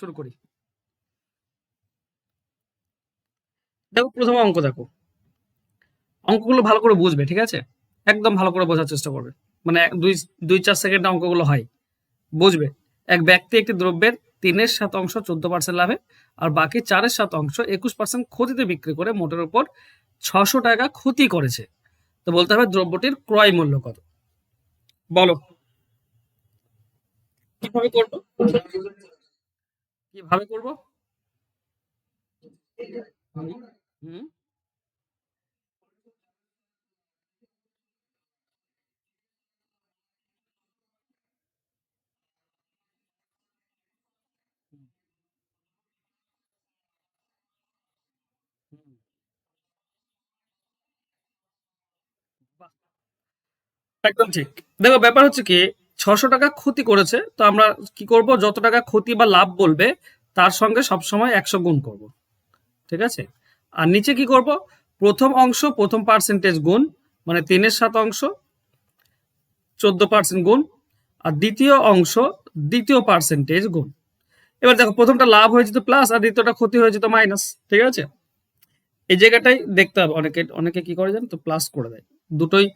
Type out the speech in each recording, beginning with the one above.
শুরু করি। দেখো প্রথম অঙ্ক দেখো, অঙ্কগুলো ভালো করে বুঝবে, ঠিক আছে? একদম ভালো করে বোঝার চেষ্টা করবে। মানে দুই দুই চার সেকেন্ডে অঙ্কগুলো হয়, বুঝবে। এক ব্যক্তি একটি দ্রব্যের 3% 14% লাভে আর বাকি 4% 21% ক্ষতিতে বিক্রি করে মোটের উপর 600 টাকা ক্ষতি করেছে। তো বলতে হবে দ্রব্যটির ক্রয় মূল্য কত। বলো কিভাবে করবো, কিভাবে করবো? হুম, হুম, বাহ, একদম ঠিক। দেখো ব্যাপার হচ্ছে কি, 600 টাকা ক্ষতি করেছে, তো আমরা কি করব, যত টাকা ক্ষতি বা লাভ বলবে তার সঙ্গে সবসময় 100 গুণ করব, ঠিক আছে? আর নিচে কি করব, প্রথম অংশ প্রথম পার্সেন্টেজ গুণ, মানে 3/7 14% গুণ, আর দ্বিতীয় অংশ দ্বিতীয় পার্সেন্টেজ গুণ। এবার দেখো প্রথমটা লাভ হয়েছে তো প্লাস, আর দ্বিতীয়টা ক্ষতি হয়েছে তো মাইনাস, ঠিক আছে? এই জায়গাটাই দেখতে হবে। অনেকে অনেকে কি করে জানো তো, প্লাস করে দেয় দুটোই।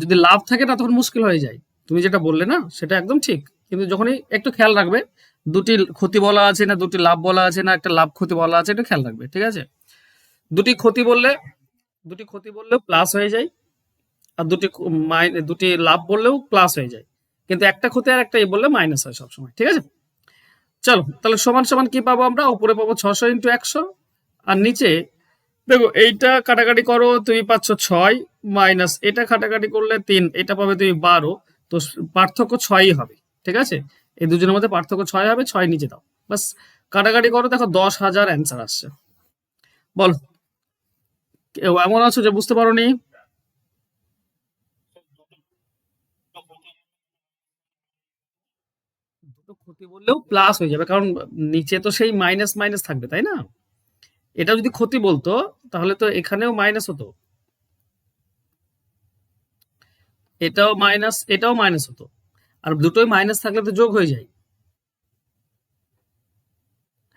যদি লাভ থাকে না তখন মুশকিল হয়ে যায়। তুমি যেটা বললে না সেটা একদম ঠিক, কিন্তু যখনই একটু খেয়াল রাখবে দুটি ক্ষতি বলা আছে না দুটি লাভ বলা আছে না একটা লাভ ক্ষতি বলা আছে, একটু খেয়াল রাখবে, ঠিক আছে? দুটি ক্ষতি বললে, দুটি ক্ষতি বললেও প্লাস হয়ে যায়, আর দুটি লাভ বললেও প্লাস হয়ে যায়, কিন্তু একটা ক্ষতি আর একটা বললে মাইনাস হয় সবসময়, ঠিক আছে? চলো তাহলে সমান সমান কি পাবো, আমরা উপরে পাবো 600 × 100, আর নিচে দেখো এইটা কাটাকাটি করো, তুমি পাচ্ছ 6, মাইনাস এটা কাটাকাটি করলে 3, এটা পাবে তুমি 12। তো পার্থক্য 6ই হবে, ঠিক আছে? এই দুজনের মধ্যে পার্থক্য 6 হবে, 6 নিচে দাও, বাস। কাটাকাটি করো, দেখো 10,000 অ্যান্সার আসছে। বল, কেউ এমন আছো যে বুঝতে পারোনি? দুটো ক্ষতি বললেও প্লাস হয়ে যাবে, কারণ নিচে তো সেই মাইনাস মাইনাস থাকবে, তাই না? এটা যদি ক্ষতি বলতো তাহলে তো এখানেও মাইনাস হতো, এটাও মাইনাস এটাও মাইনাস হতো, আর দুটোই মাইনাস থাকলে তো যোগ হয়ে যায়,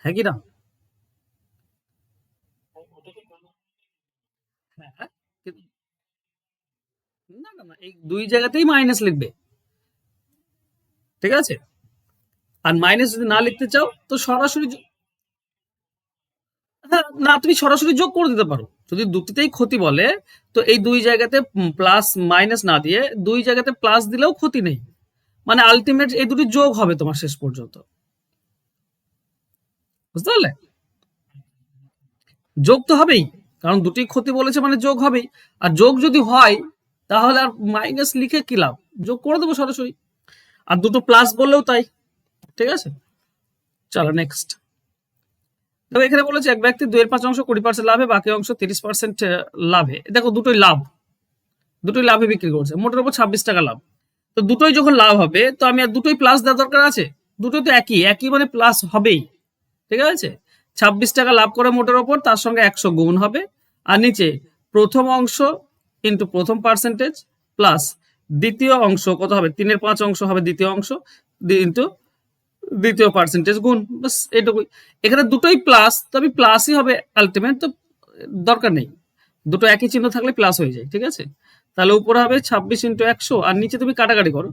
হ্যাঁ কি না? হ্যাঁ, কিন্তু না না না, এই দুই জায়গাতেই মাইনাস লিখবে, ঠিক আছে? আর মাইনাস যদি না লিখতে চাও তো সরাসরি হ্যাঁ, না তুমি সরাসরি যোগ করে দিতে পারো। যদি দুটিতেই ক্ষতি বলে তো এই দুই জায়গাতে প্লাস মাইনাস না দিয়ে দুই জায়গাতে প্লাস দিলেও ক্ষতি নেই, মানে আলটিমেট এই দুটি যোগ হবে তোমার শেষ পর্যন্ত, বুঝতে পারলে? যোগ তো হবেই, কারণ দুটি ক্ষতি বলেছে মানে যোগ হবেই। আর যোগ যদি হয় তাহলে আর মাইনাস লিখে কি লাভ, যোগ করে দেবো সরাসরি। আর দুটো প্লাস বললেও তাই, ঠিক আছে? চলো নেক্সট। তবে এখানে বলেছে এক ব্যক্তি 2/5 20% লাভে বাকি অংশ 30% লাভে, দেখো দুটোই লাভ, দুটোই লাভে বিক্রি করছে, মোটের উপর 26 টাকা লাভ। তো দুটোই যখন লাভ হবে তো আমি আর দুটোই প্লাস দেওয়ার দরকার আছে? দুটোই তো একই একই, মানে প্লাস হবেই, ঠিক আছে? 26 টাকা লাভ করে মোটের ওপর, তার সঙ্গে 100 গুণ হবে। আর নিচে প্রথম অংশ ইন্টু প্রথম পার্সেন্টেজ প্লাস দ্বিতীয় অংশ কত হবে, 3/5 হবে দ্বিতীয় অংশ ইন্টু দ্বিতীয় পার্সেন্টেজ গুণ, বাস এটুকুই। এখানে দুটোই প্লাস, তবে প্লাসই হবে আলটিমেট, তো দরকার নেই, দুটো একই চিহ্ন থাকলে প্লাস হয়ে যায়, ঠিক আছে? তাহলে উপরে হবে 26 × 100, আর নিচে তুমি কাটাকাটি করো,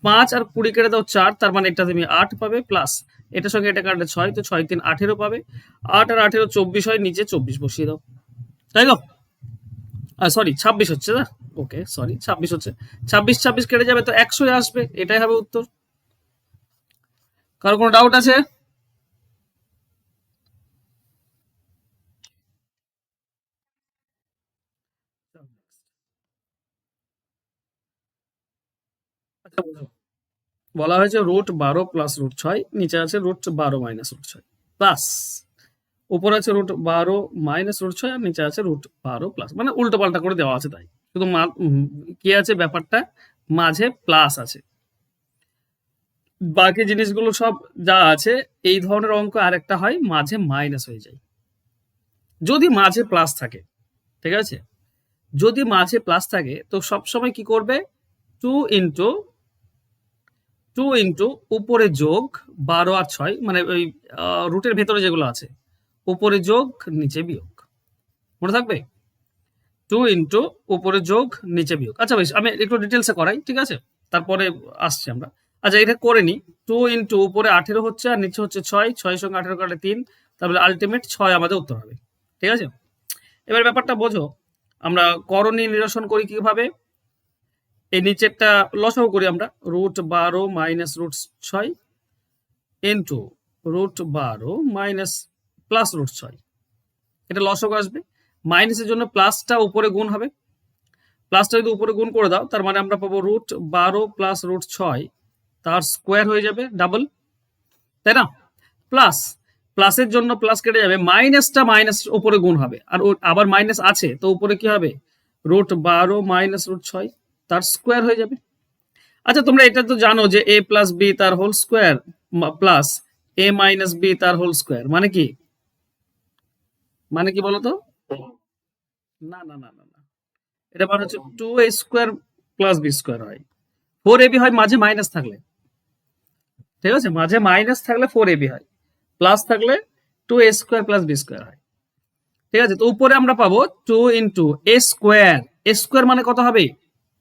5 আর 20 কেটে দাও 4, তার মানে এটা তুমি 8 পাবে, প্লাস এটার সঙ্গে এটা কাটলে 6, তো 6 × 3 = 18 পাবে। 8 আর 18 24 হয়, নিচে 24 বসিয়ে দাও, তাই তো? সরি 26 হচ্ছে না, ওকে সরি 26 হচ্ছে, 26 26 কেটে যাবে তো 100 আসবে, এটাই হবে উত্তর। কারো কোনো ডাউট আছে? আচ্ছা বলো। বলা হয়েছে √12 প্লাস √6, নিচে আছে √12 মাইনাস √6 প্লাস, উপরে আছে √12 মাইনাস √6, আর নিচে আছে √12 প্লাস, মানে উল্টো পাল্টা করে দেওয়া আছে, তাই শুধু কি আছে ব্যাপারটা, মাঝে প্লাস আছে, বাকি জিনিসগুলো সব যা আছে। এই ধরনের অঙ্ক আরেকটা হয় মাঝে মাইনাস হয়ে যায়, যদি মাঝে প্লাস থাকে, ঠিক আছে? যদি মাঝে প্লাস থাকে তো সবসময় কি করবে, 2 ইন্টু টু ইন্টু উপরে যোগ 12 আর 6, মানে ওই রুটের ভেতরে যেগুলো আছে, উপরে যোগ নিচে বিয়োগ, মনে থাকবে? টু ইন্টু উপরে যোগ নিচে বিয়োগ। আচ্ছা বেশ, আমি একটু ডিটেলসে করাই, ঠিক আছে, তারপরে আসছি আমরা। আচ্ছা, এটা করে নি। টু ইন্টু উপরে 18 হচ্ছে আর নিচে হচ্ছে 6, 6 সঙ্গে 18 কাটে 3, তারপরে আলটিমেট 6 আমাদের উত্তর হবে, ঠিক আছে। এবার ব্যাপারটা বোঝো, আমরা করণী নিরসন করি কিভাবে। এই নিচেরটা লসাগু করি আমরা, √12 মাইনাস √6 ইন্টু √12 মাইনাস প্লাস √6, এটা লসাগু আসবে। মাইনাসের জন্য প্লাসটা উপরে গুণ হবে, প্লাসটা যদি উপরে গুণ করে দাও তার মানে আমরা পাবো √12 প্লাস √6, তার স্কোয়ার হয়ে যাবে ডাবল, তাই না? প্লাস প্লাসের জন্য প্লাস কেটে যাবে, মাইনাসটা মাইনাস উপরে গুণ হবে, আর আবার মাইনাস আছে তো উপরে কি হবে, √12 মাইনাস √6, তার স্কোয়ার হয়ে যাবে। আচ্ছা, তোমরা এটা তো জানো যে a প্লাস বি তার whole square plus a minus B তার হোল স্কোয়ার মানে কি, মানে কি বলো তো? না না না না না, এটা মানে হচ্ছে 2a square plus B square হয়, 4ab হয় মাঝে মাইনাস থাকলে, ঠিক আছে, মাঝে মাইনাস থাকলে 4ab হয়, প্লাস থাকলে 2a square plus B square হয়, ঠিক আছে। তো উপরে আমরা পাবো 2 into a square, a square মানে কত হবে,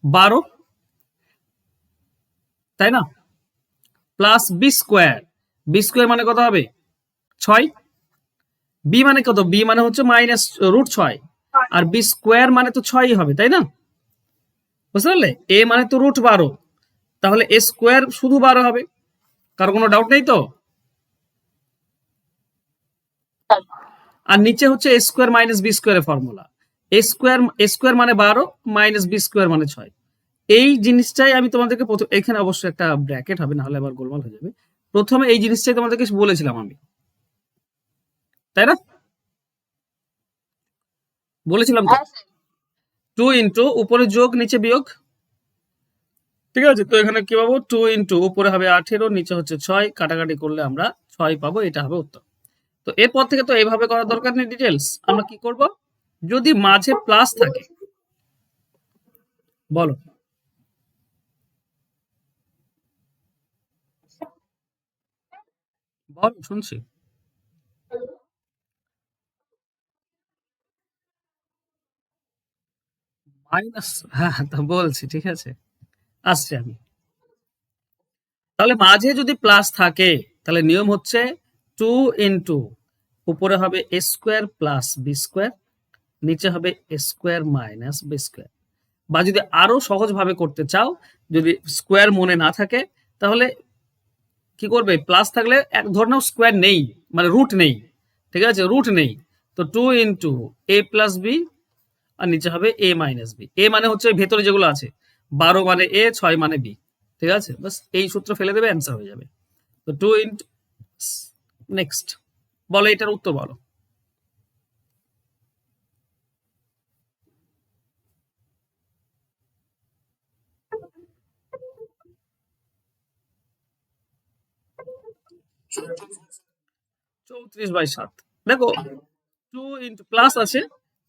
12, তাই না, plus B square, B square মানে কত হবে, 6, বি মানে কত, বি মানে হচ্ছে মাইনাস √6, আর বি স্কোয়ার মানে তো 6 হবে, তাই না, বুঝতে পারলে? এ মানে তো √12, তাহলে এ স্কোয়ার শুধু 12 হবে, কারো কোনো ডাউট নেই তো? আর নিচে হচ্ছে এ স্কোয়ার মাইনাস বি স্কোয়ারের ফর্মুলা, এ স্কোয়ার মানে 12 মাইনাস বি স্কোয়ার মানে 6। এই জিনিসটাই আমি তোমাদেরকে এখানে অবশ্যই একটা ব্র্যাকেট হবে, নাহলে আবার গোলমাল হয়ে যাবে। প্রথমে এই জিনিসটাই তোমাদেরকে বলেছিলাম আমি, তাই না, বলেছিলাম তো, 2 ইন্টু উপরে যোগ নিচে বিয়োগ, ঠিক আছে। তো এখানে কি পাবো, 2 ইন্টু উপরে হবে 18, নিচে হচ্ছে 6, কাটাকাটি করলে আমরা 6 পাবো, এটা হবে উত্তর। তো এরপর থেকে তো এইভাবে করার দরকার নেই, ডিটেলস আমরা কি করব, যদি মাঝে প্লাস থাকে, বলো, বল শুনছি। মাইনাস, হ্যাঁ তা বলছি, ঠিক আছে, আসছি আমি। তাহলে মাঝে যদি প্লাস থাকে তাহলে নিয়ম হচ্ছে 2 ইন্টু উপরে হবে এ স্কোয়ার প্লাস বি স্কোয়ার, নিচে হবে এ স্কোয়ার মাইনাস বি স্কোয়ার। বা যদি আরো সহজ ভাবে করতে চাও, যদি স্কোয়ার মনে না থাকে, তাহলে কি করবে, প্লাস থাকলে এক ধরনের স্কোয়ার নেই, মানে রুট নেই, ঠিক আছে, রুট নেই, তো 2 ইন্টু এ প্লাস বি, আর নিচে হবে এ মাইনাস বি। এ মানে হচ্ছে ভেতরে যেগুলো আছে, 12 মানে এ, 6 মানে বি, ঠিক আছে, বাস এই সূত্র ফেলে দেবে, অ্যান্সার হয়ে যাবে। তো 2 ইন্টু, নেক্সট বলো, এটার উত্তর বলো। চৌত্রিশ বাই 7, দেখো 2 ইন্টু প্লাস আছে,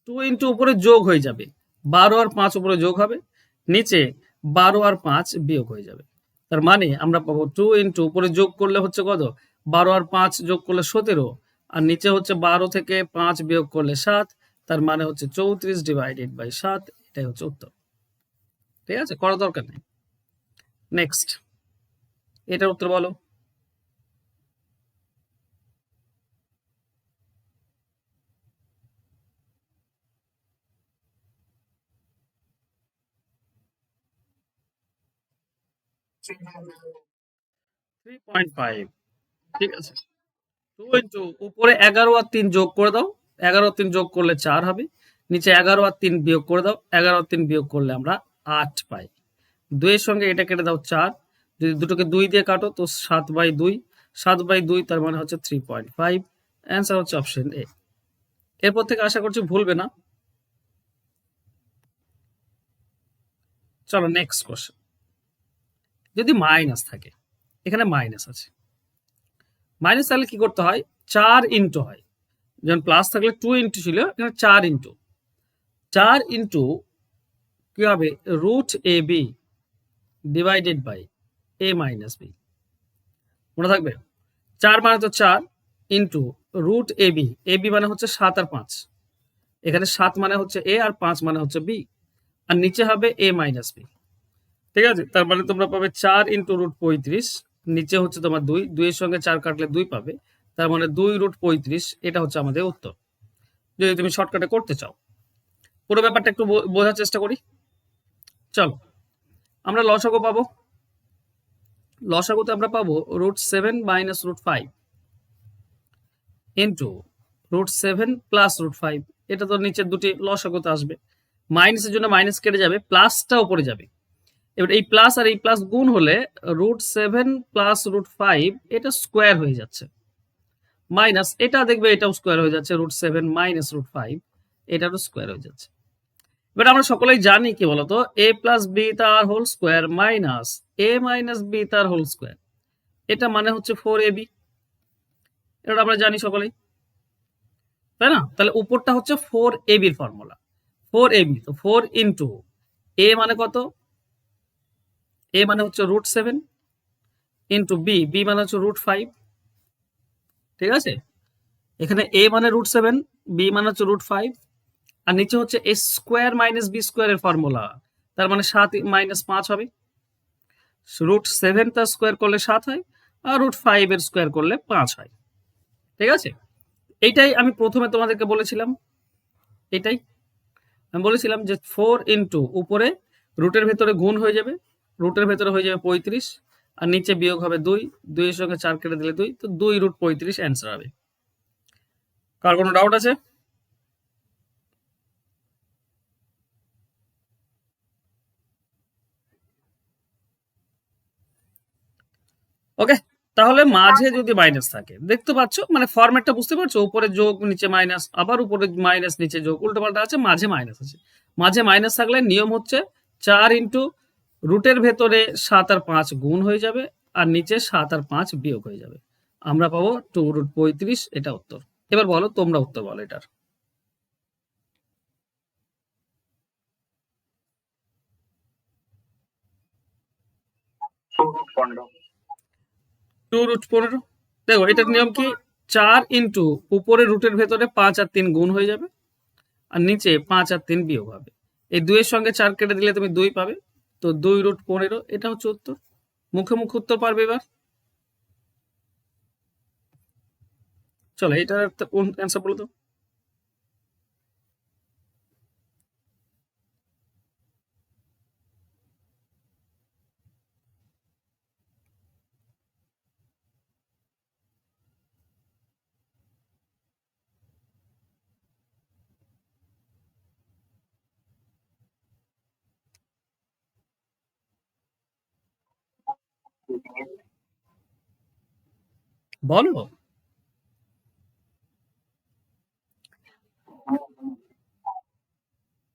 2 ইন্টু উপরে যোগ হয়ে যাবে, 12 আর 5 উপরে যোগ হবে, নিচে 12 আর 5 বিয়োগ হয়ে যাবে, তার মানে আমরা পাবো 2 ইন্টু উপরে যোগ করলে হচ্ছে কত, 12 আর 5 যোগ করলে 17, আর নিচে হচ্ছে 12 থেকে 5 বিয়োগ করলে 7, তার মানে হচ্ছে 34 ডিভাইডেড বাই 7, এটাই হচ্ছে উত্তর, ঠিক আছে, করার দরকার নেই। নেক্সট, এটার উত্তর বলো। 3.5, ঠিক আছে। 2 ইন্টু উপরে 11 আর 3 যোগ করে দাও, 11 আর 3 যোগ করলে 4 হবে, নিচে 11 আর 3 বিয়োগ করে দাও, 11 আর 3 বিয়োগ করলে আমরা 8 পাই। 2 এর সঙ্গে এটা কেটে দাও 4, যদি দুটোকে 2 দিয়ে কাটো তো 7/2, 7/2 তার মানে হচ্ছে 3.5, অ্যান্সার হচ্ছে অপশন এ। এরপর থেকে আশা করছি ভুলবে না। চলো নেক্সট কোশ্চেন, যদি মাইনাস থাকে, এখানে মাইনাস আছে, মাইনাস থাকলে কি করতে হয়, 4 ইন্টু হয়, যেমন প্লাস থাকলে 2 ইন্টু ছিল, এখানে 4 ইন্টু, 4 ইন্টু কি হবে, √ab divided by a minus B, মনে থাকবে 4 মানে তো 4 ইন্টু রুট এবি, এবি মানে হচ্ছে 7 আর 5, এখানে 7 মানে হচ্ছে এ আর 5 মানে হচ্ছে বি, আর নিচে হবে এ মাইনাস বি। ঠিক আছে, তার মানে তোমরা পাবে 4 ইন্টু রুট 35, নিচে হচ্ছে তোমার 2, 2 এর সঙ্গে 4 কাটলে 2 পাবে, তার মানে 2 রুট 35, এটা হচ্ছে আমাদের উত্তর, যদি তুমি শর্টকাটে করতে চাও। পুরো ব্যাপারটা একটু বোঝার চেষ্টা করি। চলো আমরা লসাগু পাবো, লসাগুতে আমরা পাবো √7 মাইনাস √5 ইন্টু √7 প্লাস √5, এটা তো নিচের দুটি লসাগুতে আসবে, মাইনাসের জন্য মাইনাস কেটে যাবে, প্লাসটা উপরে যাবে। এবার এই প্লাস আর এই প্লাস গুণ হলে √7 প্লাস √5 এটা স্কোয়ার হয়ে যাচ্ছে, মাইনাস এটা দেখবে এটাও স্কোয়ার হয়ে যাচ্ছে, √7 মাইনাস √5 এটারও স্কোয়ার হয়ে যাচ্ছে। এবার আমরা সকলেই জানি কি বলতো, a প্লাস বি তার whole square minus a minus B তার হোল স্কোয়ার, এটা মানে হচ্ছে 4ab, এটা আমরা জানি সকলেই, তাই না? তাহলে উপরটা হচ্ছে 4ab এর ফর্মুলা, 4ab, তো 4 ইন্টু a মানে কত, a মানে হচ্ছে √7 ইন্টু বি, বি মানে হচ্ছে √5, ঠিক আছে? এখানে a মানে √7, b মানে হচ্ছে √5, আর নিচে হচ্ছে a square minus B square এর ফর্মুলা, তার মানে 7 মাইনাস 5 হবে, √7 তার স্কোয়ার করলে 7 হয়, আর √5 এর স্কোয়ার করলে 5 হয়। ঠিক আছে, এইটাই আমি প্রথমে তোমাদেরকে বলেছিলাম, এটাই আমি বলেছিলাম যে 4 ইন্টু উপরে রুটের ভেতরে গুণ হয়ে যাবে, রুটের ভেতরে হয়ে যাবে 35, আর নিচে বিয়োগ হবে 2, 2 এর সঙ্গে 4 কেটে দিলে 2, তো 2 √35 অ্যান্সার হবে। কার কোনো ডাউট আছে? ওকে, তাহলে মাঝে যদি মাইনাস থাকে, দেখতে পাচ্ছ মানে ফরম্যাটটা বুঝতে পারছো, উপরে যোগ নিচে মাইনাস, আবার উপরে মাইনাস নিচে যোগ, উল্টো পাল্টা আছে, মাঝে মাইনাস আছে। মাঝে মাইনাস থাকলে নিয়ম হচ্ছে 4 ইন্টু রুটের ভেতরে 7 আর 5 গুণ হয়ে যাবে, আর নিচে 7 আর 5 বিয়োগ হয়ে যাবে, আমরা পাবো 2√35, এটা উত্তর। এবার বলো তোমরা উত্তর বলো এটার। 2√15, দেখো এটার নিয়ম কি, 4 ইন্টু উপরে রুটের ভেতরে 5 আর 3 গুণ হয়ে যাবে, আর নিচে 5 আর 3 বিয়োগ হবে, এই 2 এর সঙ্গে 4 কেটে দিলে তুমি 2 পাবে, তো 2√15, এটা হচ্ছে উত্তর। মুখে মুখে উত্তর পারবে এবার। চলো এটার কোন অ্যান্সার বলো তো। বলো।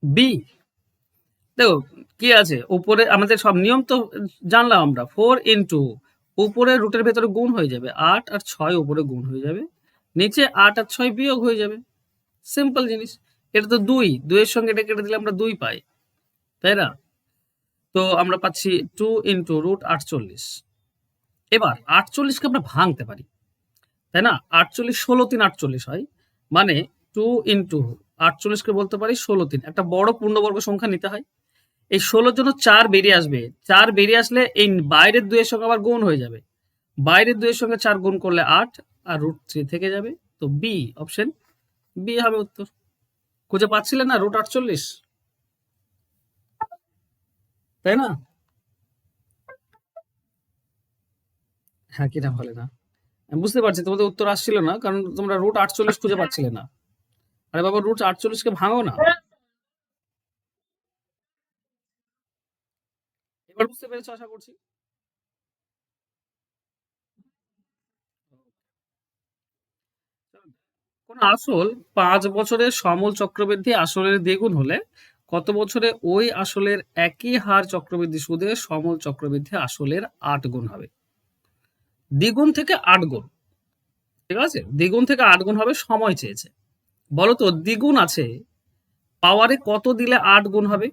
বি, দেখো কি আছে উপরে, আমাদের সব নিয়ম তো জানলাম আমরা, 4 ইন্টু উপরে রুটের ভেতরে গুণ হয়ে যাবে 8 আর 6 উপরে গুণ হয়ে যাবে, নিচে 8 আর 6 বিয়োগ হয়ে যাবে, সিম্পল জিনিস। এটা তো 2, 2 এর সঙ্গে এটা কেটে দিলে আমরা 2 পাই, তাই না? তো আমরা পাচ্ছি 2 ইন্টু √48। এবার 48কে আমরা ভাঙতে পারি, তাই না? 48 16 3 48 হয়, মানে 2 ইন্টু 48কে বলতে পারি 16 3, একটা বড় পূর্ণবর্গ সংখ্যা নিতে হয়, এই 16 জন্য 4 বেরিয়ে আসবে, 4 বেরিয়ে আসলে এই বাইরের 2 এর সঙ্গে আবার গুণ হয়ে যাবে, বাইরের 2 এর সঙ্গে 4 গুণ করলে 8, আর √3 থেকে যাবে, তো বি, অপশন বি হবে উত্তর। খুঁজে পাচ্ছিলেন না √48, তাই না? হ্যাঁ, কিনা বলে না, আমি বুঝতে পারছি তোমাদের উত্তর আসছিল না, কারণ তোমরা √48 খুঁজে পাচ্ছিলে না। আরে বাবা, √48কে ভাঙো না। এবার বুঝতে পেরেছো আশা করছি। কোন আসল 5 বছরের সমল চক্রবৃদ্ধি আসলের দ্বিগুণ হলে কত বছরে ওই আসলের একই হার চক্রবৃদ্ধি সুদে সমল চক্রবৃদ্ধি আসলের 8 গুণ হবে? দ্বিগুণ থেকে 8 গুণ, ঠিক আছে, দ্বিগুণ থেকে 8 গুণ হবে, সময় চেয়েছে। বলো তো দ্বিগুণ আছে, পাওয়ারে কত দিলে 8 গুণ হবে,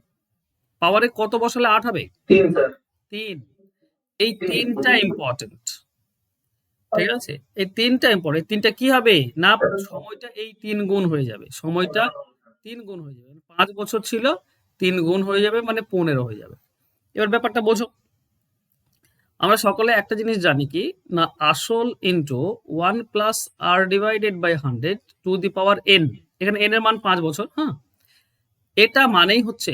পাওয়ারে কত বসালে 8 হবে? 3। এই 3টা ইম্পর্টেন্ট, ঠিক আছে, এই তিনটা ইম্পর্টেন্ট। তিনটা কি হবে না, সময়টা এই 3 গুণ হয়ে যাবে, সময়টা 3 গুণ হয়ে যাবে। 5 বছর ছিল, 3 গুণ হয়ে যাবে মানে 15 হয়ে যাবে। এবার ব্যাপারটা বোঝো, আমরা সকলে একটা জিনিস জানি কি না, আসল into 1 + r/100 to the power n, এখানে n এর মান 5 বছর। হ্যাঁ, এটা মানেই হচ্ছে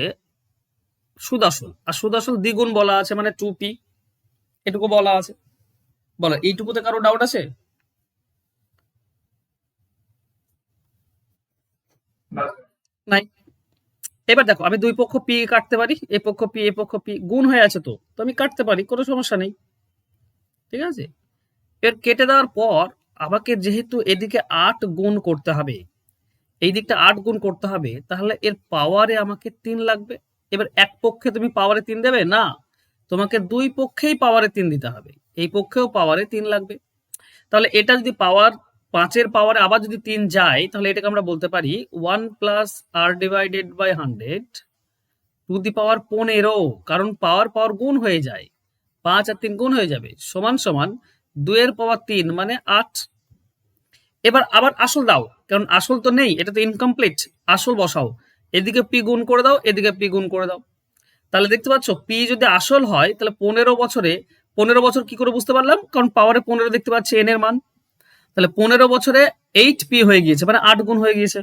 সুদ আসল, আর সুদ আসল দ্বিগুণ বলা আছে মানে 2p, এটুকু বলা আছে। বলো এইটুকুতে কারো ডাউট আছে? নাই। এবার দেখো, আমি দুই পক্ষ পি কাটতে পারি, এ পক্ষ পি এ পক্ষ পি, গুণ হয়ে আছে তো আমি কাটতে পারি, কোনো সমস্যা নেই। ঠিক আছে, এর কেটে দেওয়ার পর আমাকে যেহেতু এদিকে 8 গুণ করতে হবে, এই দিকটা 8 গুণ করতে হবে, তাহলে এর পাওয়ারে আমাকে 3 লাগবে। এবার এক পক্ষে তুমি পাওয়ারে 3 দেবে না, তোমাকে দুই পক্ষেই পাওয়ারে 3 দিতে হবে, এই পক্ষেও পাওয়ারে 3 লাগবে। তাহলে এটা যদি পাওয়ার 5-এর পাওয়ারে আবার যদি 3 যায়, তাহলে এটাকে আমরা বলতে পারি 1 + r/100 টু দি পাওয়ার 15, কারণ পাওয়ার পাওয়ার গুণ হয়ে যায়, 5 আর 3 গুণ হয়ে যাবে, সমান সমান 2-এর পাওয়ার 3 মানে 8। এবার আবার আসল দাও, কারণ আসল তো নেই, এটা তো ইনকমপ্লিট। আসল বসাও, এদিকে পি গুণ করে দাও, এদিকে পি গুণ করে দাও। তাহলে দেখতে পাচ্ছ পি যদি আসল হয়, তাহলে 15 বছরে, 15 বছর কি করে বুঝতে পারলাম, কারণ পাওয়ারে 15 দেখতে পাচ্ছি এন এর মান, তাহলে 15 বছরে 8p হয়ে গিয়েছে মানে 8 গুণ হয়ে গিয়েছে।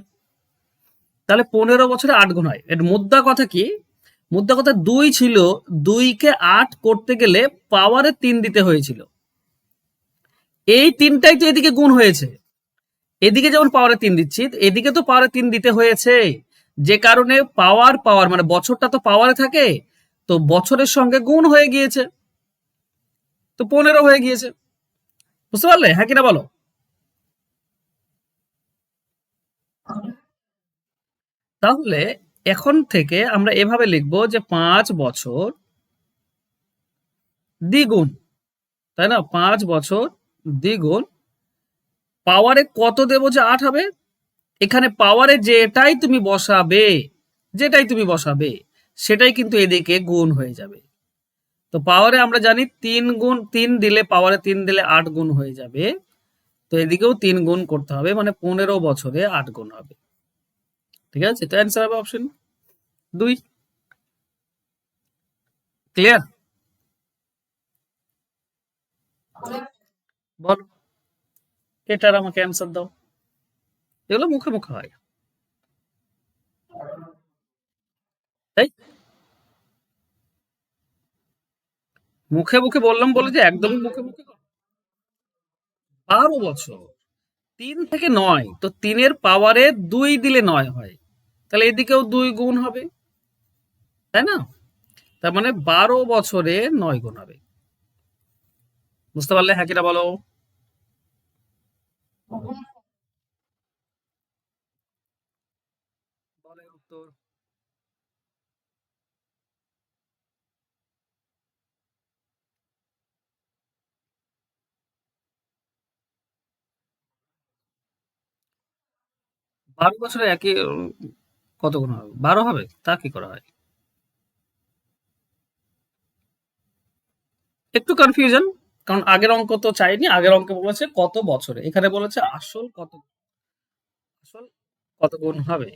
তাহলে 15 বছরে 8 গুণ হয়। এর মুদ্রা কথা কি, মুদ্রা কথা 2 ছিল, 2-কে 8 করতে গেলে পাওয়ারে 3 দিতে হয়েছিল, এই 3টাই তো এদিকে গুণ হয়েছে। এদিকে যেমন পাওয়ারে 3 দিচ্ছি, এদিকে তো পাওয়ারে 3 দিতে হয়েছে, যে কারণে পাওয়ার পাওয়ার মানে বছরটা তো পাওয়ারে থাকে, তো বছরের সঙ্গে গুণ হয়ে গিয়েছে, তো 15 হয়ে গিয়েছে। বুঝতে পারলে, হ্যাঁ কিনা বলো? তাহলে এখন থেকে আমরা এভাবে লিখবো যে 5 বছর দ্বিগুণ, তাই না, 5 বছর দ্বিগুণ, পাওয়ারে কত দেবো যে 8 হবে, এখানে পাওয়ারে যেটাই তুমি বসাবে, যেটাই তুমি বসাবে সেটাই কিন্তু এদিকে গুণ হয়ে যাবে। তো পাওয়ারে আমরা জানি 3 গুণ, 3 দিলে পাওয়ারে 3 দিলে 8 গুণ হয়ে যাবে, তো এদিকেও 3 গুণ করতে হবে মানে 15 বছরে 8 গুণ হবে। ঠিক আছে, তো অ্যান্সার হবে অপশন 2। ক্লিয়ার? বল, এটার আমাকে অ্যান্সার দাও। এগুলো মুখে মুখে হয়, তাই মুখে মুখে বললাম বলে যে একদমই মুখে মুখে 12 বছর, 3 থেকে 9, তো 3-এর পাওয়ারে 2 দিলে 9 হয়, তাহলে এদিকেও 2 গুণ হবে, তাই না? তার মানে 12 বছরে 9 গুণ হবে। বুঝতে পারলে, হ্যাঁ কিনা বলো? বলের উত্তর 12 বছরে একই কত গুণ হবে, 12 হবে, তা কি করা হয়? একটু কনফিউশন, কারণ আগের অঙ্ক তো চাইনি, আগের অঙ্কে বলেছে কত বছরে, এখানে বলেছে আসল কত, আসল কত গুণ হবে।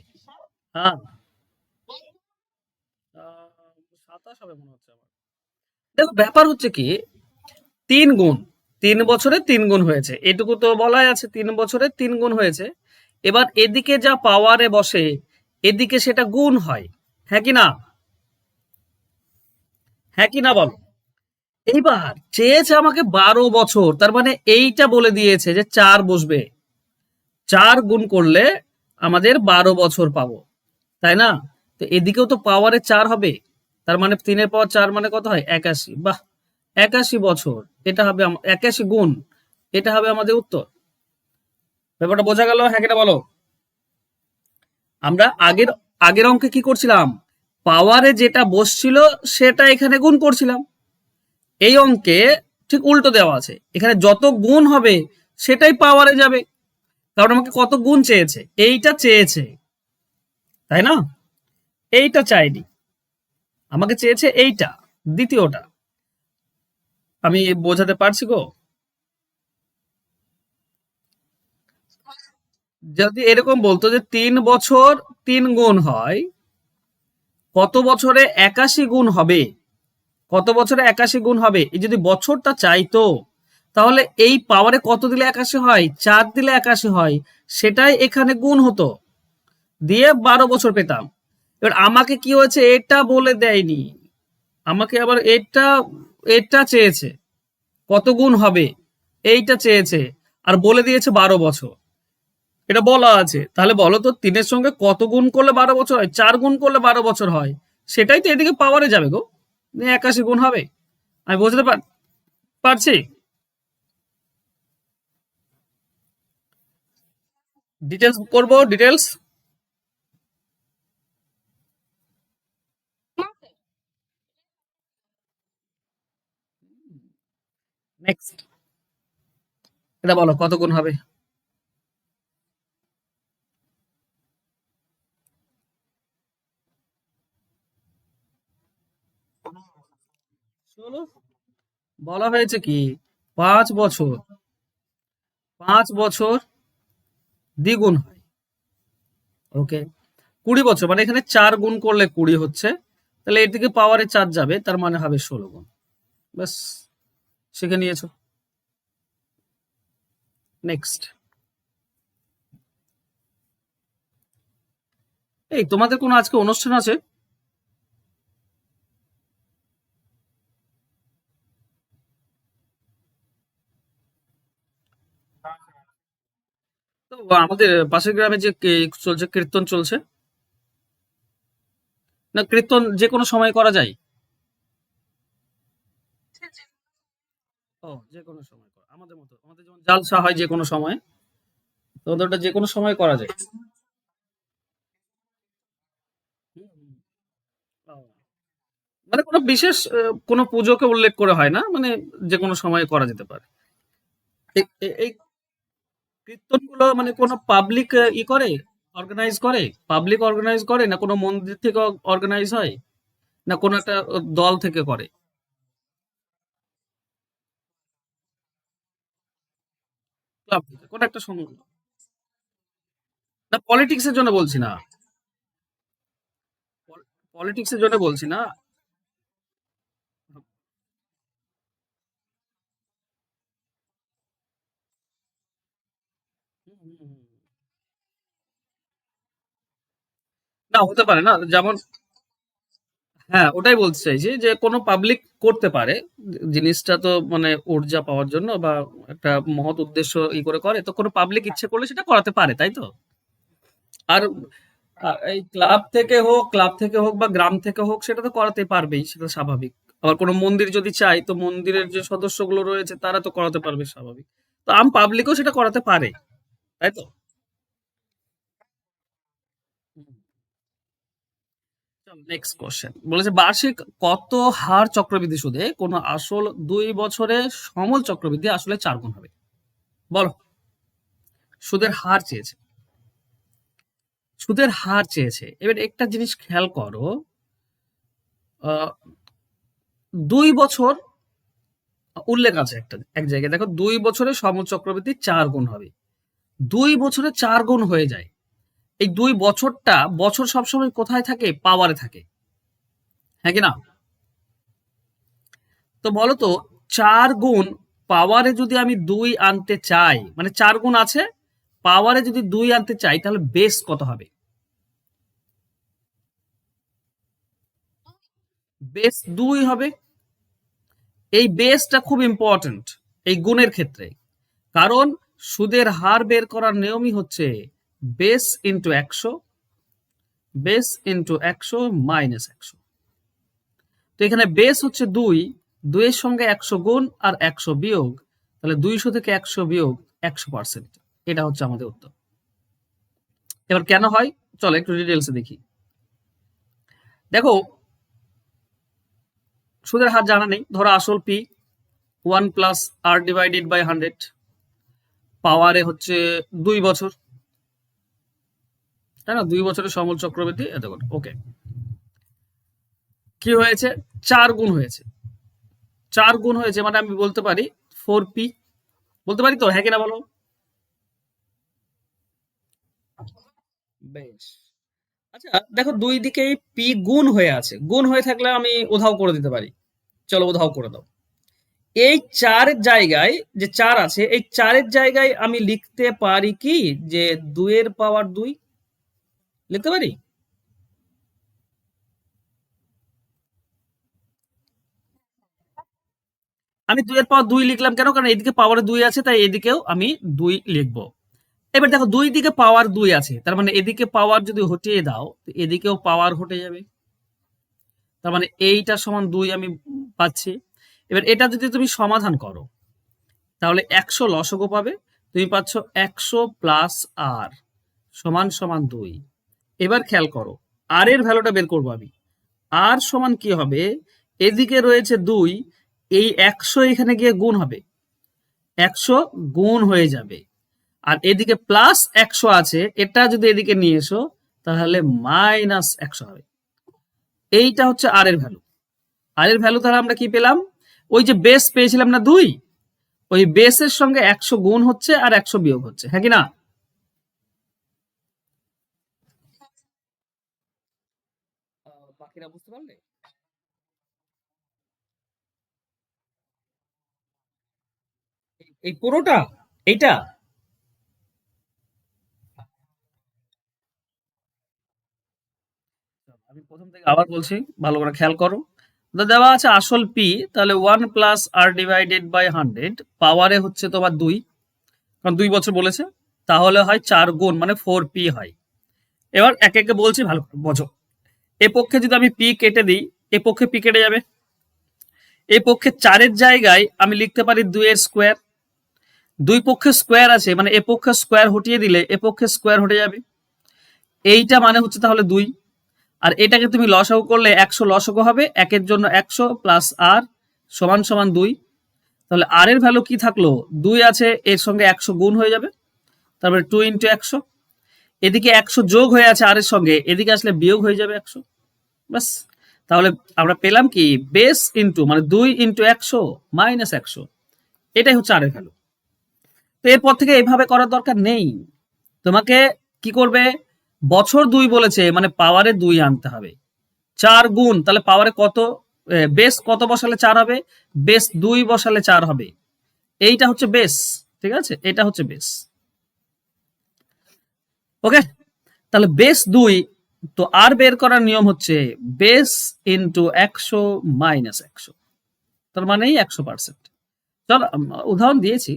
হ্যাঁ, 27 হবে মনে হচ্ছে আমার। দেখো ব্যাপার হচ্ছে কি, 3 গুণ, 3 বছরে 3 গুণ হয়েছে, এটুকু তো বলাই আছে, 3 বছরে 3 গুণ হয়েছে। এবার এদিকে যা পাওয়ারে বসে, এদিকে সেটা গুণ হয়, হ্যাঁ কি না, হ্যাঁ কি না বলো? এইবার চেয়েছে আমাকে 12 বছর, তার মানে এইটা বলে দিয়েছে যে 4 বসবে, 4 গুণ করলে আমাদের 12 বছর পাবো, তাই না? তো এদিকেও তো পাওয়ারে 4 হবে, তার মানে 3-এর পাওয়ার 4 মানে কত হয়, 81। বাহ, 81 বছর, এটা হবে 81 গুণ, এটা হবে আমাদের উত্তর। ব্যাপারটা বোঝা গেল, হ্যাঁ কিনা বলো? আমরা আগের আগের অঙ্কে কি করছিলাম, পাওয়ারে যেটা বসছিল সেটা এখানে গুণ করছিলাম, এই অঙ্কে ঠিক উল্টো দেওয়া আছে, এখানে যত গুণ হবে সেটাই পাওয়ারে যাবে, কারণ আমাকে কত গুণ চেয়েছে, এইটা চেয়েছে, তাই না? এইটা চাইনি, আমাকে চেয়েছে এইটা, দ্বিতীয়টা। আমি বোঝাতে পারছি গো? যদি এরকম বলতো যে 3 বছর 3 গুণ হয়, কত বছরে 81 গুণ হবে, কত বছরে 81 গুণ হবে, এই যদি বছরটা চাইতো, তাহলে এই পাওয়ারে কত দিলে 81 হয়, 4 দিলে 81 হয়, সেটাই এখানে গুণ হতো, দিয়ে 12 বছর পেতাম। এবার আমাকে কি হয়েছে, এটা বলে দেয়নি, আমাকে আবার এটা এটা চেয়েছে, কত গুণ হবে এইটা চেয়েছে, আর বলে দিয়েছে 12 বছর। এটা বলা আছে, তাহলে বলো তো 3-এর সঙ্গে কত গুণ করলে 12 বছর হয়, 4 গুণ করলে 12 বছর হয়, সেটাই তো এদিকে পাওয়ারে যাবে গো, 81 গুণ হবে। আমি বুঝতে পারছি। ডিটেলস করবো, ডিটেলস। নেক্সট, এটা বলো কত গুণ হবে। 16, বলা হয়েছে কি 5 বছর, 5 বছর দ্বিগুণ হয়। ওকে, 20 বছর, মানে এখানে 4 গুণ করলে 20 হচ্ছে, তাহলে এর দিকে পাওয়ারে 4 যাবে, তার মানে হবে 16 গুণ। ব্যাস, শিখে নিয়েছো। নেক্সট, এই তোমাদের কোনো আজকে অনুষ্ঠান আছে? তো আমাদের পাশের গ্রামে যে চলছে, কীর্তন চলছে, না কীর্তন যে কোনো সময় করা যায়? ও, যে কোনো সময় করা, আমাদের মতো, আমাদের যেমন জালসা হয় যে কোনো সময়, তো ওদের ওটা যে কোনো সময় করা যায়। হুম, হুম। ও, মানে কোনো বিশেষ কোনো পুজোকে উল্লেখ করে হয় না, মানে যে কোনো সময় করা যেতে পারে। এই কীর্তনগুলো মানে কোনো পাবলিক ই করে, অর্গানাইজ করে, পাবলিক অর্গানাইজ করে, না কোনো মন্দির থেকে অর্গানাইজ হয়, না কোনো একটা দল থেকে করে? ক্লাব থেকে কোনো একটা না, পলিটিক্স এর জন্য বলছি না, পলিটিক্স এর জন্য বলছি না। হুম, হুম, হুম। না হতে পারে না, যেমন, হ্যাঁ ওটাই বলতে চাইছি যে কোনো পাবলিক করতে পারে, জিনিসটা তো মানে ঊর্জা পাওয়ার জন্য বা একটা মহৎ উদ্দেশ্য ই করে করে, তো কোনো পাবলিক ইচ্ছে করলে সেটা করাতে পারে, তাই তো। আর এই ক্লাব থেকে হোক বা গ্রাম থেকে হোক, সেটা তো করাতে পারবেই, সেটা স্বাভাবিক। আবার কোনো মন্দির যদি চাই, তো মন্দিরের যে সদস্যগুলো রয়েছে তারা তো করাতে পারবে, স্বাভাবিক। তো আম পাবলিকও সেটা করাতে পারে, তাই তো। নেক্সট কোশ্চেন বলেছে, বার্ষিক কত হার চক্রবৃদ্ধি সুদে কোনো আসল 2 বছরে সমল চক্রবৃদ্ধি আসলে 4 গুণ হবে, বলো। সুদের হার চেয়েছে, সুদের হার চেয়েছে। এবার একটা জিনিস খেয়াল করো, 2 বছর উল্লেখ আছে একটা এক জায়গায়, দেখো 2 বছরে সমল চক্রবৃদ্ধি 4 গুণ হবে, 2 বছরে 4 গুণ হয়ে যায়। এই 2 বছরটা, বছর সবসময় কোথায় থাকে, পাওয়ারে থাকে, হ্যাঁ কি না? তো বলো তো, 4 গুণ পাওয়ারে যদি আমি 2 আনতে চাই, মানে 4 গুণ আছে, পাওয়ারে যদি 2 আনতে চাই, তাহলে বেস কত হবে? বেস 2 হবে। এই বেসটা খুব ইম্পর্ট্যান্ট এই গুণের ক্ষেত্রে, কারণ সুদের হার বের করার নিয়মই হচ্ছে বেস ইন্টু 100, বেস ইন্টু 100 - 100। তো এখানে বেস হচ্ছে 2, 2 এর সঙ্গে 100 গুণ আর 100 বিয়োগ, তাহলে 200 থেকে 100 বিয়োগ 100%। এটা হচ্ছে আমাদের উত্তর। এবার কেন হয়, চলো একটু ডিটেলসে দেখি। দেখো, সুদের হার জানা নেই, ধরো আসল পি 1 + r/100, পাওয়ারে হচ্ছে 2 বছর, তাই না, 2 বছরের সমল চক্রবৃদ্ধি এত করে। ওকে, কি হয়েছে, 4 গুণ হয়েছে, 4 গুণ হয়েছে, মানে আমি বলতে পারি 4p, বলতে পারি তো, হ্যাঁ কিনা বলো। বেশ। আচ্ছা দেখো, দুই দিকেই পি গুণ হয়ে আছে, গুণ হয়ে থাকলে আমি উধাও করে দিতে পারি। চলো উধাও করে দাও। এই চারের জায়গায় যে চার আছে, এই চারের জায়গায় আমি লিখতে পারি কি যে 2 এর পাওয়ার 2 লিখতে পারি। আমি 2 এর পাওয়ার 2 লিখলাম কেন? কারণ এদিকে পাওয়ারে 2 আছে, তাই এদিকেও আমি 2 লিখবো। এবার দেখো, দুই দিকে পাওয়ার 2 আছে, তার মানে এদিকে পাওয়ার যদি হটিয়ে দাও তো এদিকেও পাওয়ার হটে যাবে। তার মানে এইটা সমান 2 আমি পাচ্ছি। এবার এটা যদি তুমি সমাধান করো তাহলে 100 লসগু পাবে। তুমি পাচ্ছ 100 প্লাস আর সমান সমান 2। এবার খেয়াল করো, আর এর ভ্যালুটা বের করবো আমি। আর সমান কি হবে? এদিকে রয়েছে 2, এই 100 এখানে গিয়ে গুণ হবে, 100 গুণ হয়ে যাবে। আর এদিকে প্লাস 100 আছে, এটা যদি এদিকে নিয়ে এসো তাহলে -100 হবে। এইটা হচ্ছে আর এর ভ্যালু। আর এর ভ্যালু তাহলে আমরা কি পেলাম? ওই যে বেস পেয়েছিলাম না 2, ওই বেসের সঙ্গে 100 গুণ হচ্ছে আর 100 বিয়োগ হচ্ছে, হ্যাঁ কি না? বাকিরা বুঝতে পারলে? এই পুরোটা, এইটা আমি প্রথম থেকে আবার বলছি, ভালো করে খেয়াল করো। তো দেওয়া আছে আসল পি, তাহলে 1 + r/100, পাওয়ারে হচ্ছে তোমার 2, কারণ 2 বছর বলেছে, তাহলে হয় 4 গুণ মানে 4p হয়। এবার একে একে বলছি, ভালো করে বোঝো। এ পক্ষে যদি আমি পি কেটে দিই, এ পক্ষে পি কেটে যাবে। এ পক্ষে 4-এর জায়গায় আমি লিখতে পারি 2 এর স্কোয়ার। দুই পক্ষে স্কোয়ার আছে, মানে এ পক্ষে স্কোয়ার হটিয়ে দিলে এ পক্ষে স্কোয়ার হটে যাবে। এইটা মানে হচ্ছে তাহলে 2। আর এটাকে তুমি লসাগু করলে 100 লসাগু হবে, একের জন্য 100 প্লাস আর সমান সমান 2। তাহলে আর এর ভ্যালু কি থাকলো? 2 আছে, এর সঙ্গে 100 গুণ হয়ে যাবে, তারপরে 2 ইন্টু 100। এদিকে 100 যোগ হয়ে আছে আর এর সঙ্গে, এদিকে আসলে বিয়োগ হয়ে যাবে 100। বাস। তাহলে আমরা পেলাম কি, বেস ইন্টু মানে 2 ইন্টু 100 মাইনাস 100, এটাই হচ্ছে আর এর ভ্যালু। তো এরপর থেকে এইভাবে করার দরকার নেই। তোমাকে কি করবে? বছর 2 বলেছে মানে পাওয়ারে 2 আনতে হবে। 4 গুণ, তাহলে পাওয়ারে কত? বেস কত বসালে 4 হবে? বেস 2 বসালে 4 হবে। এইটা হচ্ছে বেস, ঠিক আছে? এটা হচ্ছে বেস। ওকে, তাহলে বেস 2, তো আর বের করার নিয়ম হচ্ছে বেস ইন্টু 100 মাইনাস 100, তার মানেই 100%। চলো উদাহরণ দিয়েছি,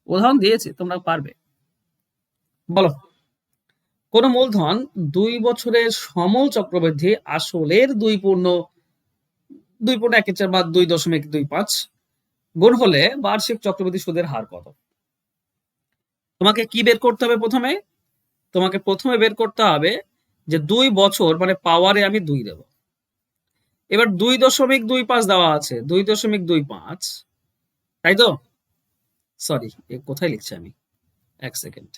উদাহরণ দিয়েছি, তোমরা পারবে। বলো, কোন মূলধন 2 বছরের সমল চক্রবৃদ্ধি আসলের 2 পূর্ণ 1/4 বা 2.25 গুণ হলে বার্ষিক চক্রবৃদ্ধি সুদের হার কত? তোমাকে কি বের করতে হবে প্রথমে? তোমাকে প্রথমে বের করতে হবে যে 2 বছর মানে পাওয়ারে আমি 2 দেব। এবার 2.25 দেওয়া আছে, 2.25, তাই তো? সরি, কোথায় লিখছি আমি, 1 সেকেন্ড।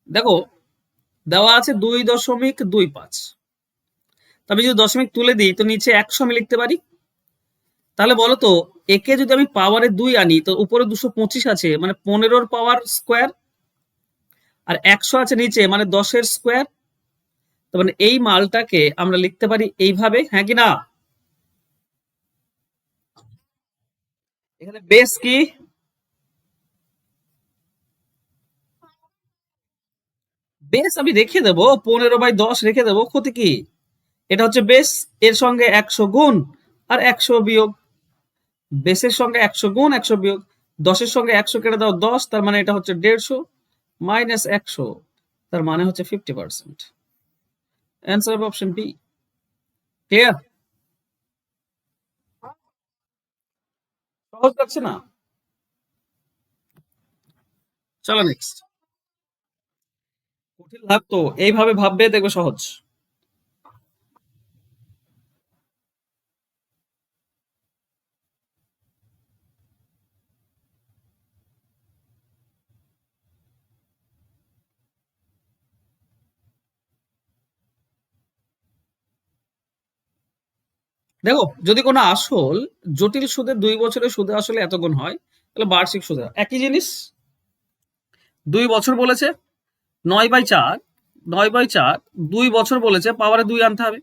দেখো, দেওয়া আছে 2.25, আমি যদি দশমিক তুলে দিই তো নিচে 100 আমি লিখতে পারি। তাহলে বলো তো, একে যদি আমি পাওয়ারে 2 আনি তো উপরে 225 আছে মানে 15-র পাওয়ার স্কোয়ার, আর 100 আছে নিচে মানে 10-এর স্কোয়ার। তার মানে এই মালটাকে আমরা লিখতে পারি এইভাবে, হ্যাঁ কি না? এখানে বেস কি? বেস আমি রেখে দেবো, 15/10 রেখে দেবো, ক্ষতি কি? এটা হচ্ছে বেস, এর সঙ্গে 100 গুণ আর 100 বিয়োগ। বেসের সঙ্গে 100 গুণ 100 বিয়োগ, 10-এর সঙ্গে 100 কেটে দাও 10, তার মানে এটা হচ্ছে 150 মাইনাস 100, তার মানে হচ্ছে 50%। অ্যান্সার হবে অপশন বি। ক্লিয়ার? সহজ লাগছে না? চলো নেক্সট। কঠিন লাগতো, এইভাবে ভাববে দেখবে সহজ। দেখো, যদি কোনো আসল জটিল সুদে 2 বছরের সুদে আসলে এত গুণ হয়, তাহলে বার্ষিক সুদে একই জিনিস। 2 বছর বলেছে, 9/4, 9/4, 2 বছর বলেছে, পাওয়ারে 2 আনতে হবে।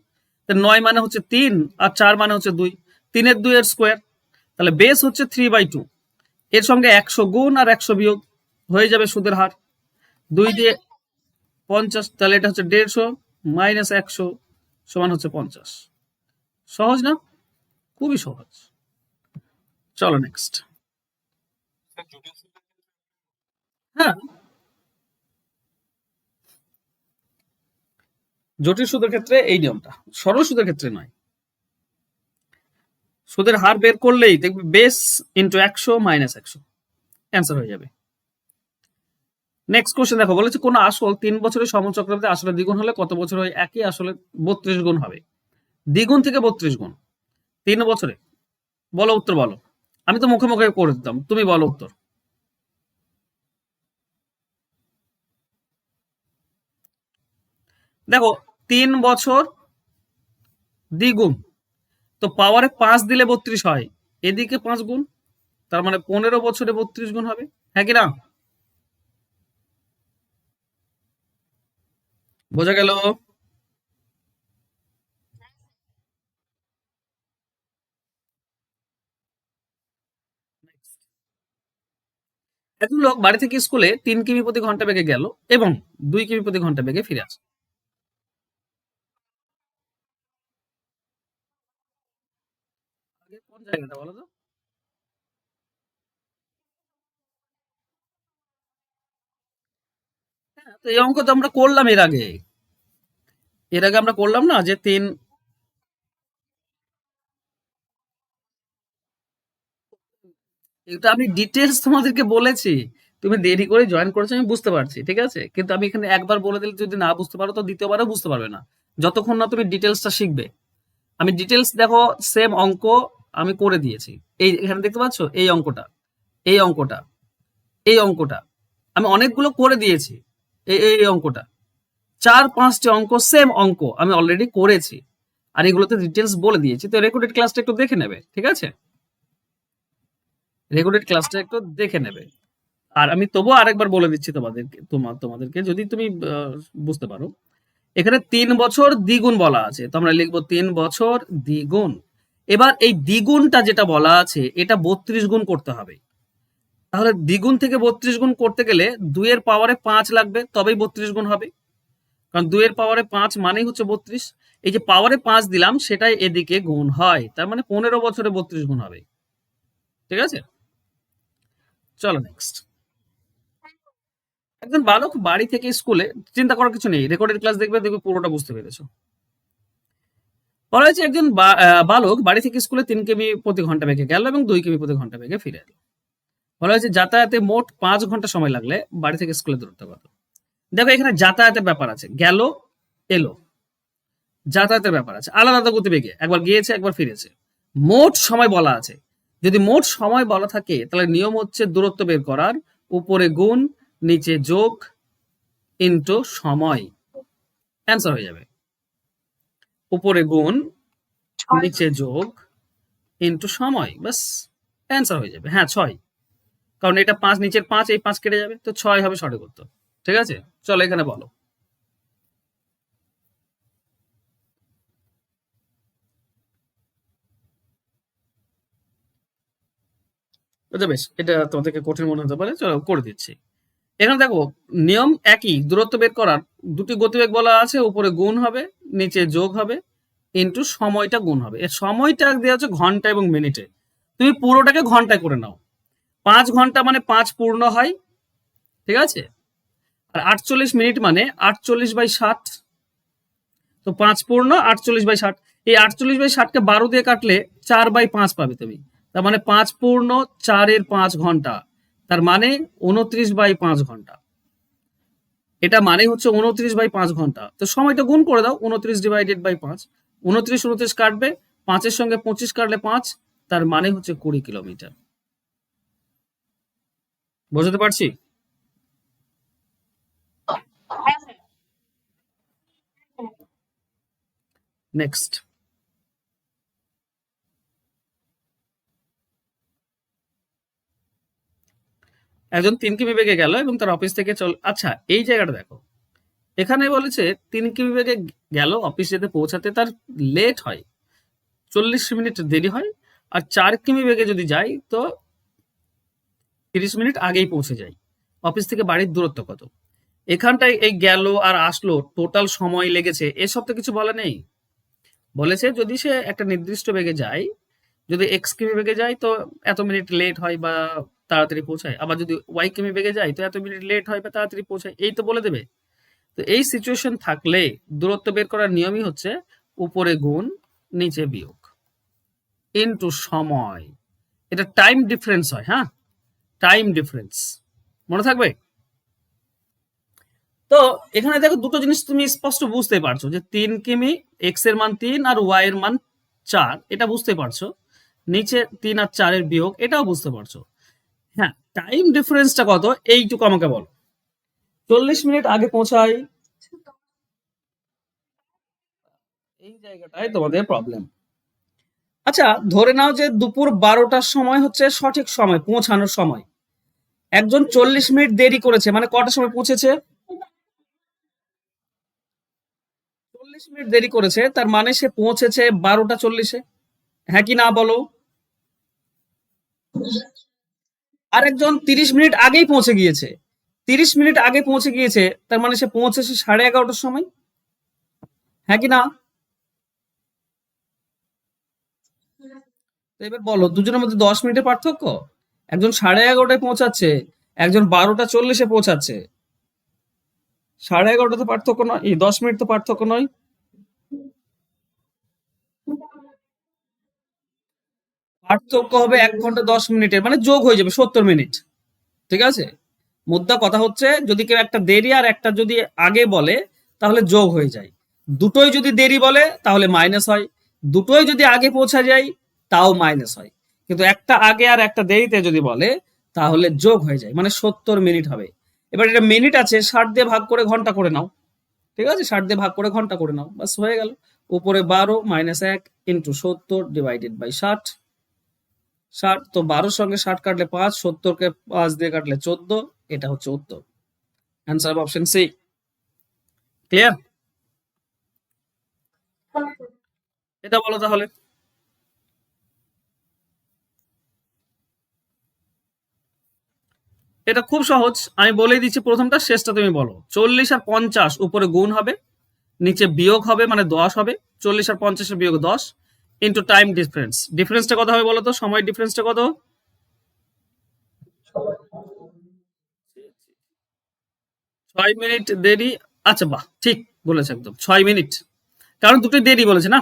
9 মানে হচ্ছে 3 আর 4 মানে হচ্ছে 2, 3 এর 2 এর স্কোয়ার, তাহলে বেস হচ্ছে 3/2, এর সঙ্গে 100 গুণ আর 100 বিয়োগ, হয়ে যাবে সুদের হার 2 দিয়ে 50, তাহলে এটা হচ্ছে 150 মাইনাস 100 সমান হচ্ছে 50। সহজ না? খুবই সহজ। চলো নেক্সট। হ্যাঁ, জটিল সুদের ক্ষেত্রে এই নিয়মটা, সরল সুদের ক্ষেত্রে নয়। সুদের হার বের করলেই দেখবে বেস ইন্টু 100 মাইনাস 100, অ্যান্সার হয়ে যাবে। নেক্সট কোশ্চেন দেখো, বলেছে কোন আসল 3 বছরের সমচক্রবর্তী আসলে দ্বিগুণ হলে কত বছর হয় একই আসলে 32 গুণ হবে? দ্বিগুণ থেকে 32 গুণ 3 বছরে, বলো উত্তর বলো। আমি তো মুখে মুখে করে দিতাম, তুমি বলো উত্তর। দেখো 3 বছর দ্বিগুণ, তো পাওয়ারে 5 দিলে 32 হয়, এদিকে 5 গুণ, তার মানে 15 বছরে 32 গুণ হবে, হ্যাঁ কি না? বোঝা গেল? একজন লোক বাড়ি থেকে স্কুলে 3 কিমি প্রতি ঘন্টা বেগে গেল এবং 2 কিমি প্রতি ঘন্টা বেগে ফিরে আসে। আগে কোন জায়গাটা বলো তো? হ্যাঁ, তো এই অঙ্ক তো আমরা করলাম এর আগে, আমরা করলাম না যে তিন। এটা আমি ডিটেলস তোমাদেরকে বলেছি, তুমি দেরি করে জয়েন করেছো আমি বুঝতে পারছি, ঠিক আছে, কিন্তু আমি এখানে একবার বলে দিলে যদি না বুঝতে পারো তো দ্বিতীয়বারও বুঝতে পারবে না, যতক্ষণ না তুমি ডিটেলসটা শিখবে। আমি ডিটেলস দেখো, সেম অঙ্ক আমি করে দিয়েছি। এই এখানে দেখতে পাচ্ছ, এই অঙ্কটা, এই অঙ্কটা, এই অঙ্কটা আমি অনেকগুলো করে দিয়েছি। এই অঙ্কটা 4-5টি অঙ্ক, সেম অঙ্ক আমি অলরেডি করেছি, আর এগুলোতে ডিটেলস বলে দিয়েছি। তো রেকর্ডেড ক্লাসটা একটু দেখে নেবে, ঠিক আছে, রেকর্ডেড ক্লাসটা একটু দেখে নেবে। আর আমি তবুও আরেকবার বলে দিচ্ছি তোমাদেরকে, তোমাদেরকে যদি তুমি বুঝতে পারো, এখানে 3 বছর দ্বিগুণ বলা আছে, তো আমরা লিখবো 3 বছর দ্বিগুণ। এবার এই দ্বিগুণটা যেটা বলা আছে এটা 32 গুণ করতে হবে, তাহলে দ্বিগুণ থেকে 32 গুণ করতে গেলে 2 এর পাওয়ারে 5 লাগবে, তবেই 32 গুণ হবে, কারণ 2 এর পাওয়ারে 5 মানেই হচ্ছে 32। এই যে পাওয়ারে 5 দিলাম সেটাই এদিকে গুণ হয়, তার মানে 15 বছরে 32 গুণ হবে, ঠিক আছে। চলো নেক্সট। একজন বালক বাড়ি থেকে স্কুলে, চিন্তা করার কিছু নেই, রেকর্ডেড ক্লাস দেখবে, দেখবে পুরোটা বুঝতে পেরেছো। বলা হয়েছে একজন বালক বাড়ি থেকে স্কুলে 3 কিমি প্রতি ঘন্টা বেগে গেল এবং 2 কিমি প্রতি ঘন্টা বেগে ফিরে এলো। বলা হয়েছে যাতায়াতে মোট 5 ঘন্টা সময় লাগলে বাড়ি থেকে স্কুলের দূরত্ব কত? দেখো এখানে যাতায়াতের ব্যাপার আছে, গেল এলো, যাতায়াতের ব্যাপার আছে, আলাদা আলাদা গতিবেগে, একবার গিয়েছে একবার ফিরেছে। মোট সময় বলা আছে, যদি মোট সময় বলা থাকে তাহলে নিয়ম হচ্ছে দূরত্ব বের করার, উপরে গুণ নিচে যোগ ইন্টু সময়, অ্যান্সার হয়ে যাবে। উপরে গুণ নিচে যোগ ইন্টু সময়, বাস অ্যান্সার হয়ে যাবে। হ্যাঁ 6, কারণ এটা 5, নিচের 5, এই 5 কেটে যাবে, তো 6 হবে সঠিক উত্তর, ঠিক আছে। চলো এখানে বলো। আচ্ছা বেশ, এটা তোমাদেরকে কঠিন মনে হতে পারে, চলো করে দিচ্ছি। এখানে দেখো নিয়ম একই, দূরত্ব বের করার, দুটি গতিবেগ বলা আছে, উপরে গুণ হবে নিচে যোগ হবে ইন্টু সময়টা গুণ হবে। এর সময়টা দেওয়া হচ্ছে ঘন্টা এবং মিনিটে, তুমি পুরোটাকে ঘন্টায় করে নাও। 5 ঘন্টা মানে 5 পূর্ণ হয়, ঠিক আছে, আর 48 মিনিট মানে 48/60, তো 5 পূর্ণ 48/60, এই 48/60কে 12 দিয়ে কাটলে 4/5 পাবে তুমি, তার মানে 5 পূর্ণ 4/5 ঘন্টা, তার মানে 29/5 ঘন্টা। এটা মানে হচ্ছে 29/5 ঘন্টা, তো সময়টা গুণ করে দাও, 29/5, 29 29 কাটবে, 5-এর সঙ্গে 25 কাটলে 5, তার মানে হচ্ছে 20 কিলোমিটার। বুঝতে পারছি? নেক্সট। একজন 3 কিমি বেগে গেল এবং তার অফিস থেকে আচ্ছা এই জায়গাটা দেখো, এখানে বলেছে 3 কিমি বেগে গেল, অফিস যেতে পৌঁছাতে তার লেট হয়, 40 মিনিট দেরি হয়। আর 4 কিমি বেগে যদি যাই তো 30 মিনিট আগেই পৌঁছে যাই। অফিস থেকে বাড়ির দূরত্ব কত? এখানটায় এই গেল আর আসলো টোটাল সময় লেগেছে এসব তো কিছু বলা নেই। বলেছে যদি সে একটা নির্দিষ্ট বেগে যায়, যদি x কিমি বেগে যায় তো এত মিনিট লেট হয় বা তাড়াতাড়ি পৌঁছায়, আবার যদি y কিমি বেগে যায় তো এত মিনিট লেট হয় বা তাড়াতাড়ি পৌঁছায়, এই তো বলে দেবে। তো এই সিচুয়েশন থাকলে দূরত্ব বের করার নিয়মই হচ্ছে উপরে গুণ নিচে বিয়োগ ইনটু সময়। এটা টাইম ডিফারেন্স হয়, হ্যাঁ, টাইম ডিফারেন্স মনে থাকবে। তো এখানে দেখো দুটো জিনিস তুমি স্পষ্ট বুঝতে পারছো যে 3 কিমি, এক্স এর মান 3 আর ওয়াই এর মান 4, এটা বুঝতে পারছো। নিচে 3 আর 4 এর বিয়োগ, এটাও বুঝতে পারছো। হ্যাঁ, টাইম ডিফারেন্সটা কত এইটুকু আমাকে বলো। 40 মিনিট আগে পৌঁছাই, এই জায়গাটায় তোমাদের প্রবলেম। আচ্ছা ধরে নাও যে দুপুর 12টার সময় হচ্ছে সঠিক সময় পৌঁছানোর সময়, একজন 40 মিনিট দেরি করেছে, মানে কটার সময় পৌঁছেছে? 40 মিনিট দেরি করেছে, তার মানে সে পৌঁছেছে 12টা 40-এ, হ্যাঁ কি না বলো? আর একজন 30 মিনিট আগেই পৌঁছে গিয়েছে, 30 মিনিট আগে পৌঁছে গিয়েছে, তার মানে সে পৌঁছেছে 11:30টার সময়, হ্যাঁ কি না? তো এবার বলো দুজনের মধ্যে 10 মিনিটের পার্থক্য, একজন 11:30টায় পৌঁছাচ্ছে, একজন 12টা 40-এ পৌঁছাচ্ছে, 11:30 তো পার্থক্য নয়, এই 10 মিনিট তো পার্থক্য নয়। পার্থক্য হবে 1 ঘন্টা 10 মিনিটের, মানে যোগ হয়ে যাবে 70 মিনিট। ঠিক আছে, মুদ্রা কথা হচ্ছে যদি কেউ একটা দেরি আর একটা যদি আগে বলে তাহলে যোগ হয়ে যায়, দুটোই যদি দেরি বলে তাহলে মাইনাস হয়, দুটোই যদি আগে পৌঁছা যায় তাও মাইনাস হয়, কিন্তু একটা আগে আর একটা দেরিতে যদি বলে তাহলে যোগ হয়ে যায়, মানে 70 মিনিট হবে। এবার এটা মিনিট আছে, 60 দিয়ে ভাগ করে ঘন্টা করে নাও। ঠিক আছে, 60 দিয়ে ভাগ করে ঘন্টা করে নাও, বাস হয়ে গেল। উপরে 12 - 1 ইন্টু 70/60। 60 তো 12-র সঙ্গে 60 কাটলে 5, 70-কে 5 দিয়ে কাটলে 14, এটা হচ্ছে উত্তর। অ্যান্সার হবে অপশন সি। ক্লিয়ার? এটা বলো তাহলে। এটা খুব সহজ, আমি বলেই দিচ্ছি, প্রথমটা শেষটা তুমি বলো। 40 আর 50 উপরে গুণ হবে, নিচে বিয়োগ হবে, মানে 10 হবে। 40 আর 50-এর বিয়োগ 10 ইন্টু টাইম ডিফারেন্স। ডিফারেন্সটা কত হবে বলো তো, সময় ডিফারেন্সটা কত? 6 মিনিট দেরি। আচ্ছা বাহ, ঠিক বলেছে একদম, 6 মিনিট। কারণ দুটোই দেরি বলেছে না,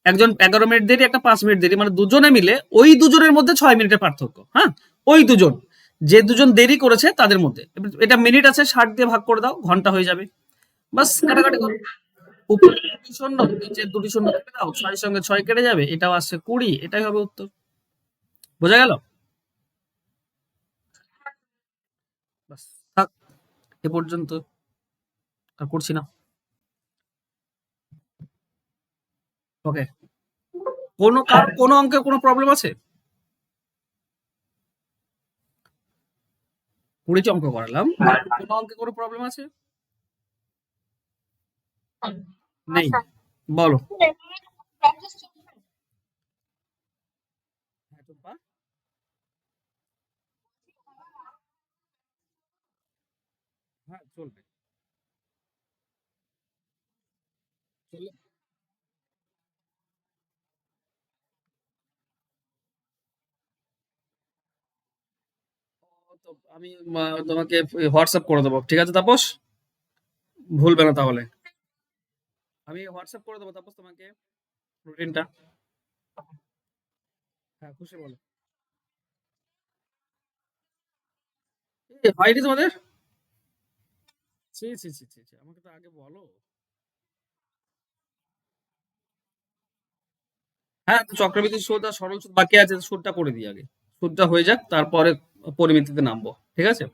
একজন 11 মিনিট দেরি, একটা 5 মিনিট দেরি, মানে দুজনে মিলে ওই দুজনের মধ্যে 6 মিনিটের পার্থক্য। হ্যাঁ, ওই দুজন, যে দুজন দেরি করেছে তাদের মধ্যে। এটা মিনিট আছে, 60 দিয়ে ভাগ করে দাও, ঘন্টা হয়ে যাবে। বাস কাটাকাটি করো, উপরে 2 শূন্য, নিচে 2 শূন্য কেটে দাও, 6 সঙ্গে 6 কেটে যাবে, এটাও আসছে 20, এটাই হবে উত্তর। বোঝা গেল? বাস, থাক এ পর্যন্ত, আর করছি না। ওকে, কোনো অঙ্কে কোনো প্রবলেম আছে? 20টি অঙ্ক করালাম, কোনো অঙ্কে কোনো প্রবলেম আছে? নেই, বলো। হ্যাঁ, টুম্পা, হ্যাঁ চলবে, চলে। তো আমি তোমাকে হোয়াটসঅ্যাপ করে দেবো, ঠিক আছে তাপস? ভুলবে না তাহলে, আমি হোয়াটসঅ্যাপ করে দেবো তাপস তোমাকে রুটিনটা। হ্যাঁ খুশি বলো। হয়নি তোমাদের? ছি ছি ছি ছি ছি, আমাকে তো আগে বলো। হ্যাঁ, তো চক্রবৃদ্ধি সুদ আর সরল সুদ বাকি আছে, সুদটা করে দিই আগে, সুদটা হয়ে যাক তারপরে পরিমিতিতে নামবো, ঠিক আছে?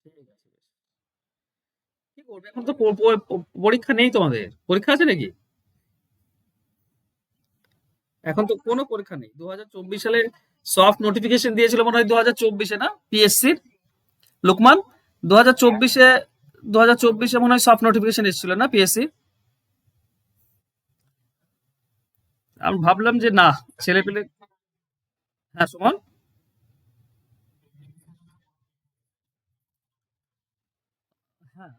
ঠিক আছে, বেশ। কি করবে এখন তো পরীক্ষা নেই, তোমাদের পরীক্ষা আছে নাকি? এখন তো কোনো পরীক্ষা নেই, 2024 সালে সফট নোটিফিকেশন দিয়েছিল মনে হয় 2024-এ, না পিএসসির? লোকমান, 2024-এ, 2024-এ মনে হয় সফট নোটিফিকেশন এসেছিল না পিএসসি? আমি ভাবলাম যে না, ছেলে পেলে। হ্যাঁ সুমন। হ্যাঁ,